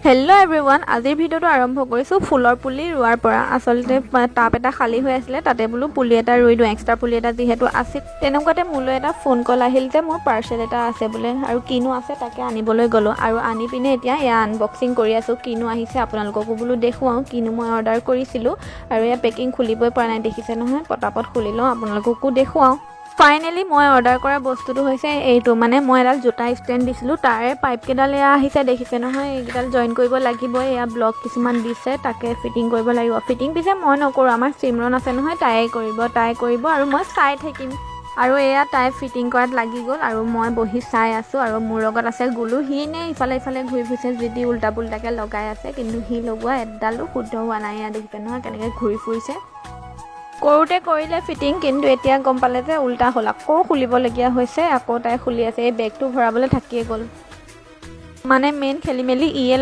Hello' everyone, আজিৰ ভিডিঅ'টো আৰম্ভ কৰিছোঁ ফুলৰ পুলি ৰোৱাৰ পৰা। আচলতে টাব এটা খালী হৈ আছিলে, তাতে বোলো পুলি এটা ৰুই দিওঁ, এক্সট্ৰা পুলি এটা যিহেতু আছিল। তেনেকুৱাতে মোলৈ এটা ফোন কল আহিল যে মোৰ পাৰ্চেল এটা আছে বোলে, আৰু কিনো আছে তাকে আনিবলৈ গ'লোঁ। আৰু আনি পিনে এতিয়া এয়া আনবক্সিং কৰি আছোঁ, কিনো আহিছে আপোনালোককো বোলো দেখুৱাওঁ, কিনো মই অৰ্ডাৰ কৰিছিলোঁ। আৰু এয়া পেকিং খুলিবই পৰা নাই, দেখিছে নহয়, পটাপট খুলি লওঁ, আপোনালোককো দেখুৱাওঁ। ফাইনেলি মই অৰ্ডাৰ কৰা বস্তুটো হৈছে এইটো, মানে মই এডাল জোতা ষ্টেণ্ড দিছিলোঁ, তাৰে পাইপকেইডাল এয়া আহিছে, দেখিছে নহয়, এইকেইডাল জইন কৰিব লাগিব। এয়া ব্লক কিছুমান দিছে, তাকে ফিটিং কৰিব লাগিব। ফিটিং পিছে মই নকৰোঁ, আমাৰ চিমৰন আছে নহয়, তাই কৰিব আৰু মই চাই থাকিম। আৰু এয়া তাই ফিটিং কৰাত লাগি গ'ল, আৰু মই বহি চাই আছোঁ। আৰু মোৰ লগত আছে গুলু, সি নে ইফালে ঘূৰি ফুৰিছে, যি উল্টা পুল্টাকৈ লগাই আছে, কিন্তু সি লগোৱা এডালো শুদ্ধ হোৱা নাই। এয়া দেখিছে নহয় কেনেকৈ ঘূৰি ফুৰিছে। কৰোঁতে কৰিলে ফিটিং, কিন্তু এতিয়া গম পালে যে উল্টা হ'ল, আকৌ খুলিবলগীয়া হৈছে। আকৌ তাই খুলি আছে, এই বেগটো ভৰাবলৈ থাকিয়ে গ'ল। মানে মেইন খেলি মেলি ইয়ে